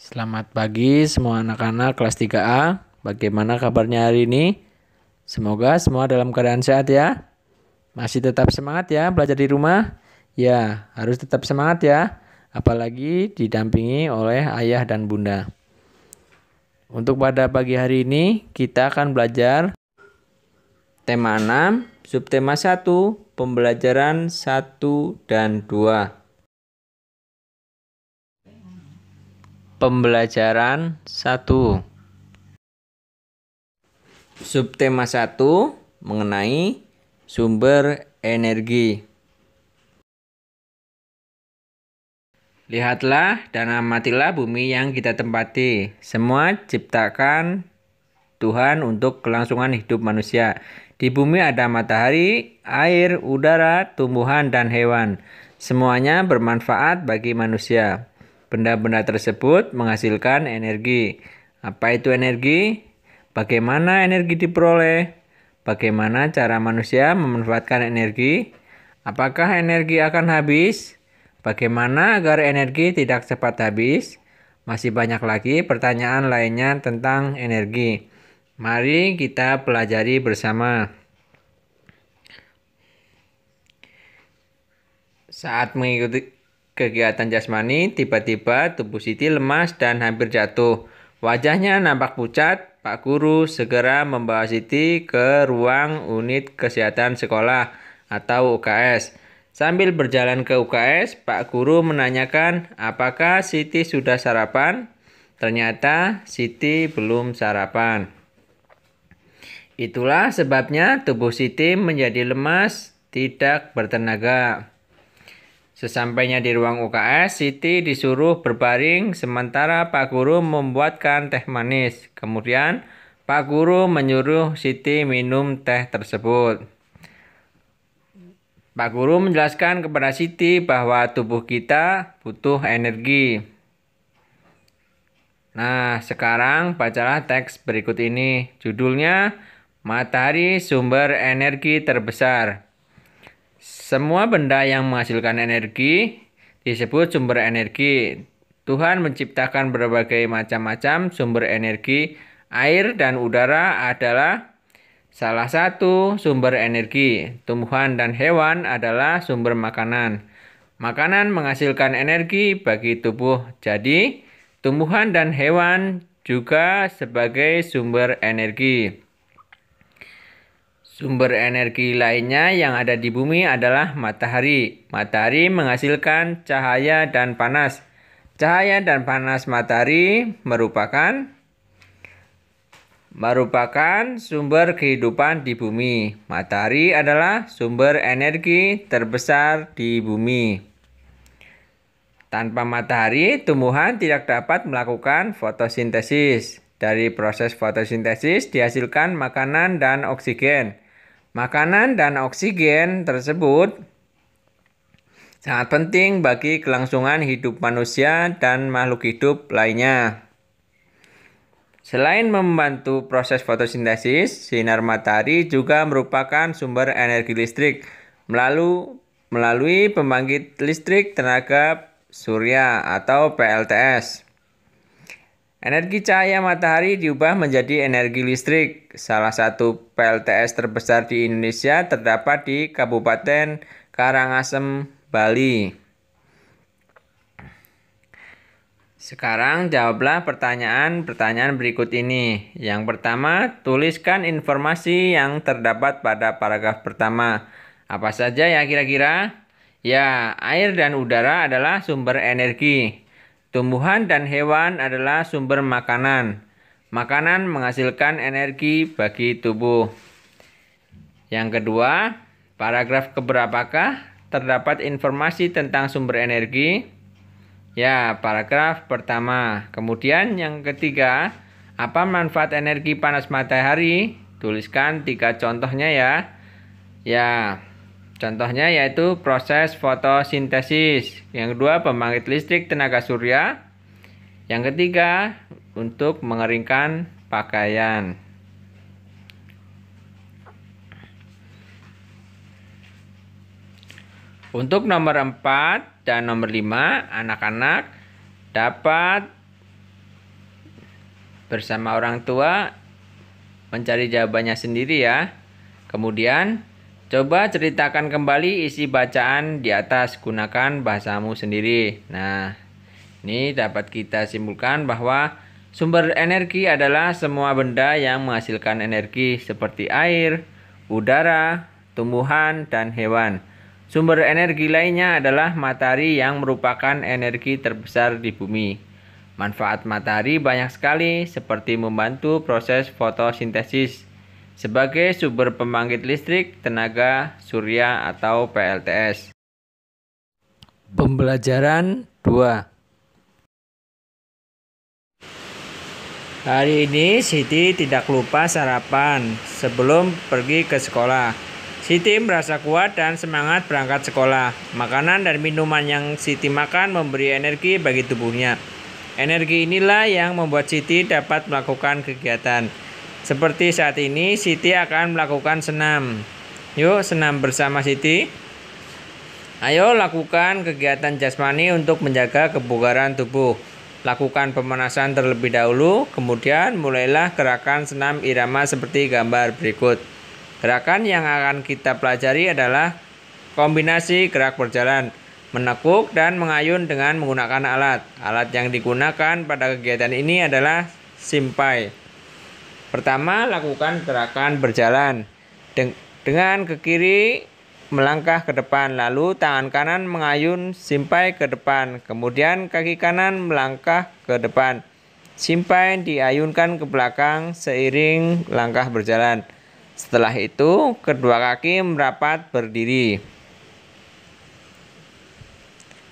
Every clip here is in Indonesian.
Selamat pagi semua anak-anak kelas 3A. Bagaimana kabarnya hari ini? Semoga semua dalam keadaan sehat ya. Masih tetap semangat ya belajar di rumah? Ya, harus tetap semangat ya. Apalagi didampingi oleh ayah dan bunda. Untuk pada pagi hari ini kita akan belajar tema 6, subtema 1, pembelajaran 1 dan 2. Pembelajaran 1. Subtema 1 mengenai sumber energi. Lihatlah dan amatilah bumi yang kita tempati. Semua ciptakan Tuhan untuk kelangsungan hidup manusia. Di bumi ada matahari, air, udara, tumbuhan, dan hewan. Semuanya bermanfaat bagi manusia. Benda-benda tersebut menghasilkan energi. Apa itu energi? Bagaimana energi diperoleh? Bagaimana cara manusia memanfaatkan energi? Apakah energi akan habis? Bagaimana agar energi tidak cepat habis? Masih banyak lagi pertanyaan lainnya tentang energi. Mari kita pelajari bersama. Saat mengikuti kegiatan jasmani, tiba-tiba tubuh Siti lemas dan hampir jatuh. Wajahnya nampak pucat. Pak Guru segera membawa Siti ke ruang unit kesehatan sekolah atau UKS. Sambil berjalan ke UKS, Pak Guru menanyakan apakah Siti sudah sarapan. Ternyata Siti belum sarapan. Itulah sebabnya tubuh Siti menjadi lemas, tidak bertenaga. Sesampainya di ruang UKS, Siti disuruh berbaring sementara Pak Guru membuatkan teh manis. Kemudian Pak Guru menyuruh Siti minum teh tersebut. Pak Guru menjelaskan kepada Siti bahwa tubuh kita butuh energi. Nah, sekarang bacalah teks berikut ini. Judulnya, Matahari Sumber Energi Terbesar. Semua benda yang menghasilkan energi disebut sumber energi. Tuhan menciptakan berbagai macam-macam sumber energi. Air dan udara adalah salah satu sumber energi. Tumbuhan dan hewan adalah sumber makanan. Makanan menghasilkan energi bagi tubuh. Jadi, tumbuhan dan hewan juga sebagai sumber energi. Sumber energi lainnya yang ada di bumi adalah matahari. Matahari menghasilkan cahaya dan panas. Cahaya dan panas matahari merupakan sumber kehidupan di bumi. Matahari adalah sumber energi terbesar di bumi. Tanpa matahari, tumbuhan tidak dapat melakukan fotosintesis. Dari proses fotosintesis dihasilkan makanan dan oksigen. Makanan dan oksigen tersebut sangat penting bagi kelangsungan hidup manusia dan makhluk hidup lainnya. Selain membantu proses fotosintesis, sinar matahari juga merupakan sumber energi listrik melalui pembangkit listrik tenaga surya atau PLTS. Energi cahaya matahari diubah menjadi energi listrik. Salah satu PLTS terbesar di Indonesia terdapat di Kabupaten Karangasem, Bali. Sekarang jawablah pertanyaan berikut ini. Yang pertama, tuliskan informasi yang terdapat pada paragraf pertama. Apa saja ya kira-kira? Ya, air dan udara adalah sumber energi. Tumbuhan dan hewan adalah sumber makanan. Makanan menghasilkan energi bagi tubuh. Yang kedua, paragraf keberapakah terdapat informasi tentang sumber energi? Ya, paragraf pertama. Kemudian yang ketiga, apa manfaat energi panas matahari? Tuliskan 3 contohnya ya. Ya, contohnya yaitu proses fotosintesis. Yang kedua, pembangkit listrik tenaga surya. Yang ketiga, untuk mengeringkan pakaian. Untuk nomor 4 dan nomor 5, anak-anak dapat bersama orang tua mencari jawabannya sendiri ya. Kemudian coba ceritakan kembali isi bacaan di atas, gunakan bahasamu sendiri. Nah, ini dapat kita simpulkan bahwa sumber energi adalah semua benda yang menghasilkan energi seperti air, udara, tumbuhan, dan hewan. Sumber energi lainnya adalah matahari yang merupakan energi terbesar di bumi. Manfaat matahari banyak sekali seperti membantu proses fotosintesis sebagai sumber pembangkit listrik tenaga surya atau PLTS. Pembelajaran 2. Hari ini Siti tidak lupa sarapan sebelum pergi ke sekolah. Siti merasa kuat dan semangat berangkat sekolah. Makanan dan minuman yang Siti makan memberi energi bagi tubuhnya. Energi inilah yang membuat Siti dapat melakukan kegiatan. Seperti saat ini, Siti akan melakukan senam. Yuk, senam bersama Siti. Ayo lakukan kegiatan jasmani untuk menjaga kebugaran tubuh. Lakukan pemanasan terlebih dahulu, kemudian mulailah gerakan senam irama seperti gambar berikut. Gerakan yang akan kita pelajari adalah kombinasi gerak berjalan, menekuk, dan mengayun dengan menggunakan alat. Alat yang digunakan pada kegiatan ini adalah simpai. Pertama, lakukan gerakan berjalan. Dengan ke kiri melangkah ke depan, lalu tangan kanan mengayun simpai ke depan, kemudian kaki kanan melangkah ke depan. Simpai diayunkan ke belakang seiring langkah berjalan. Setelah itu, kedua kaki merapat berdiri.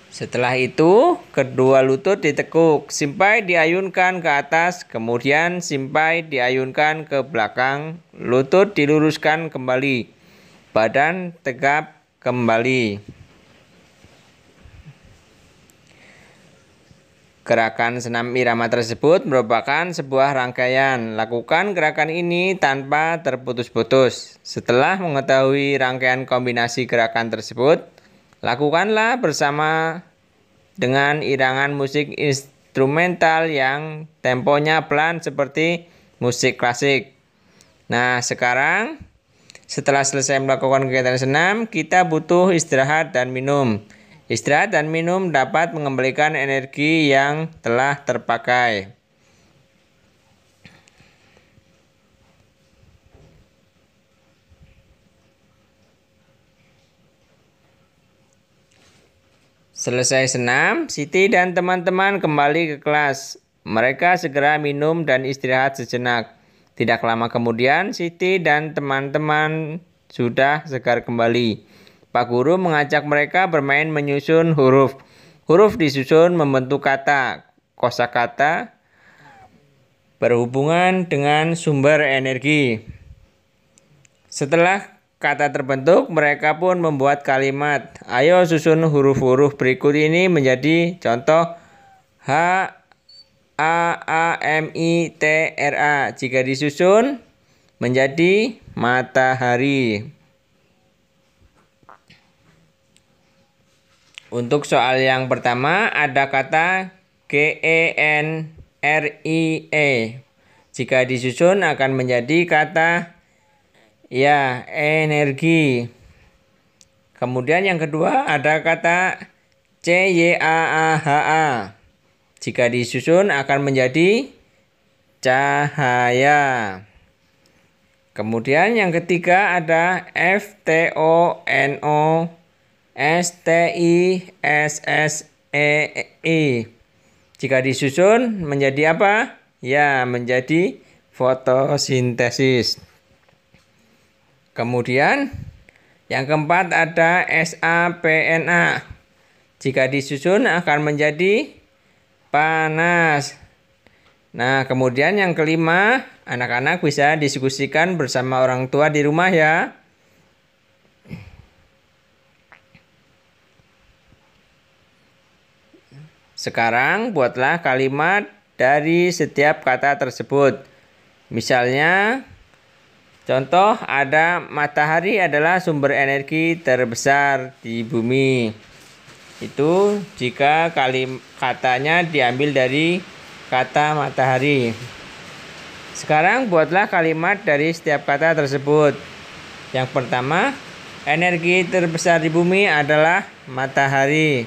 Setelah itu, kedua lutut ditekuk, simpai diayunkan ke atas, kemudian simpai diayunkan ke belakang, lutut diluruskan kembali, badan tegap kembali. Gerakan senam irama tersebut merupakan sebuah rangkaian. Lakukan gerakan ini tanpa terputus-putus. Setelah mengetahui rangkaian kombinasi gerakan tersebut, lakukanlah bersama dengan irangan musik instrumental yang temponya pelan seperti musik klasik. Nah, sekarang setelah selesai melakukan kegiatan senam, kita butuh istirahat dan minum. Istirahat dan minum dapat mengembalikan energi yang telah terpakai. Selesai senam, Siti dan teman-teman kembali ke kelas. Mereka segera minum dan istirahat sejenak. Tidak lama kemudian, Siti dan teman-teman sudah segar kembali. Pak Guru mengajak mereka bermain menyusun huruf. Huruf disusun membentuk kata. Kosakata berhubungan dengan sumber energi. Setelah kata terbentuk, mereka pun membuat kalimat. Ayo susun huruf-huruf berikut ini menjadi contoh. H, A, A, M, I, T, R, A. Jika disusun menjadi matahari. Untuk soal yang pertama ada kata GENRIE. Jika disusun akan menjadi kata ya, energi. Kemudian yang kedua ada kata CYAAHA. Jika disusun akan menjadi cahaya. Kemudian yang ketiga ada FTONO STISSEI. Jika disusun menjadi apa? Ya, menjadi fotosintesis. Kemudian yang keempat ada SAPNA. Jika disusun akan menjadi panas. Nah, kemudian yang kelima, anak-anak bisa diskusikan bersama orang tua di rumah ya. Sekarang buatlah kalimat dari setiap kata tersebut. Misalnya, contoh ada matahari adalah sumber energi terbesar di bumi. Itu jika katanya diambil dari kata matahari. Sekarang buatlah kalimat dari setiap kata tersebut. Yang pertama, energi terbesar di bumi adalah matahari.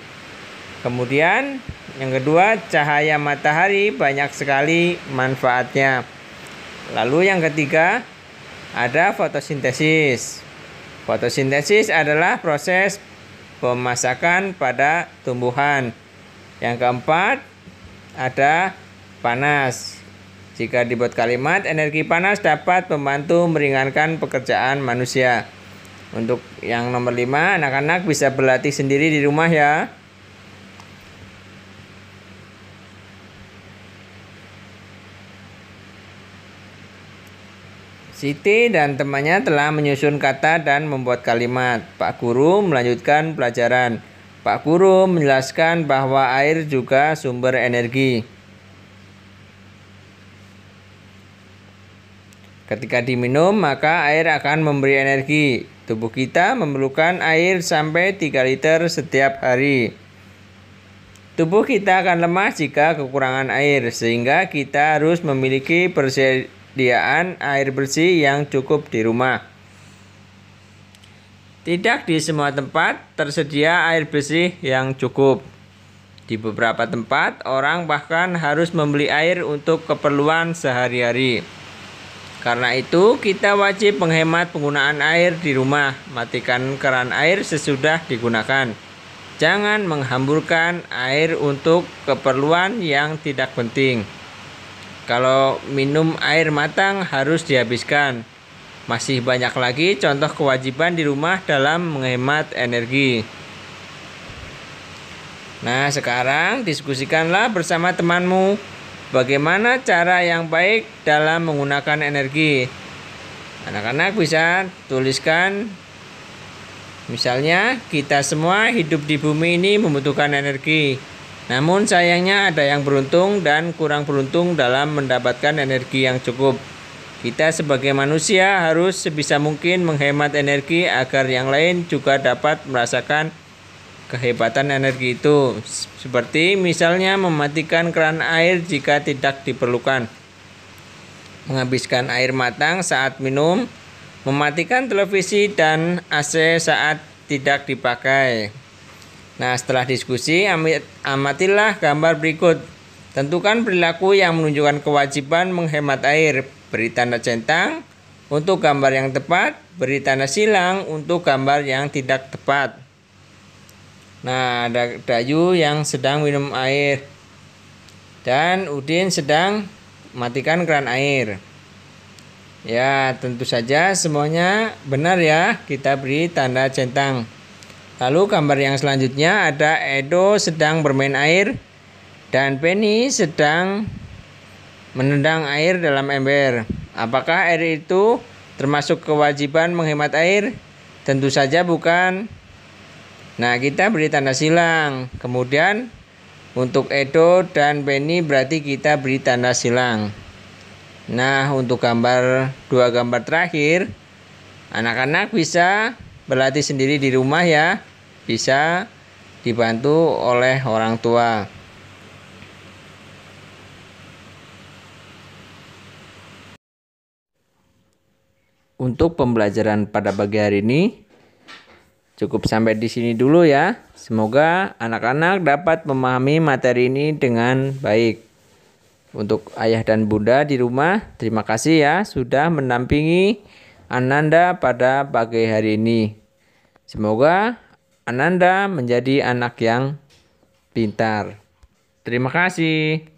Kemudian yang kedua, cahaya matahari banyak sekali manfaatnya. Lalu yang ketiga, ada fotosintesis. Fotosintesis adalah proses pemasakan pada tumbuhan. Yang keempat, ada panas. Jika dibuat kalimat, energi panas dapat membantu meringankan pekerjaan manusia. Untuk yang nomor 5, anak-anak bisa berlatih sendiri di rumah ya. Siti dan temannya telah menyusun kata dan membuat kalimat. Pak Guru melanjutkan pelajaran. Pak Guru menjelaskan bahwa air juga sumber energi. Ketika diminum, maka air akan memberi energi. Tubuh kita memerlukan air sampai 3 liter setiap hari. Tubuh kita akan lemah jika kekurangan air, sehingga kita harus memiliki persediaan air bersih yang cukup di rumah. Tidak di semua tempat tersedia air bersih yang cukup. Di beberapa tempat, orang bahkan harus membeli air untuk keperluan sehari-hari. Karena itu, kita wajib menghemat penggunaan air di rumah. Matikan keran air sesudah digunakan. Jangan menghamburkan air untuk keperluan yang tidak penting. Kalau minum air matang harus dihabiskan. Masih banyak lagi contoh kewajiban di rumah dalam menghemat energi. Nah, sekarang diskusikanlah bersama temanmu bagaimana cara yang baik dalam menggunakan energi. Anak-anak bisa tuliskan, misalnya, kita semua hidup di bumi ini membutuhkan energi. Namun sayangnya ada yang beruntung dan kurang beruntung dalam mendapatkan energi yang cukup. Kita sebagai manusia harus sebisa mungkin menghemat energi agar yang lain juga dapat merasakan kehebatan energi itu. Seperti misalnya mematikan keran air jika tidak diperlukan, menghabiskan air matang saat minum, mematikan televisi dan AC saat tidak dipakai. Nah, setelah diskusi, amatilah gambar berikut. Tentukan perilaku yang menunjukkan kewajiban menghemat air. Beri tanda centang untuk gambar yang tepat, beri tanda silang untuk gambar yang tidak tepat. Nah, ada Dayu yang sedang minum air dan Udin sedang matikan keran air. Ya, tentu saja semuanya benar ya, kita beri tanda centang. Lalu gambar yang selanjutnya ada Edo sedang bermain air dan Penny sedang menendang air dalam ember. Apakah air itu termasuk kewajiban menghemat air? Tentu saja bukan. Nah, kita beri tanda silang. Kemudian untuk Edo dan Penny berarti kita beri tanda silang. Nah, untuk dua gambar terakhir, anak-anak bisa berlatih sendiri di rumah ya. Bisa dibantu oleh orang tua. Untuk pembelajaran pada pagi hari ini cukup sampai di sini dulu ya. Semoga anak-anak dapat memahami materi ini dengan baik. Untuk ayah dan bunda di rumah, terima kasih ya sudah mendampingi Ananda pada pagi hari ini. Semoga Ananda menjadi anak yang pintar. Terima kasih.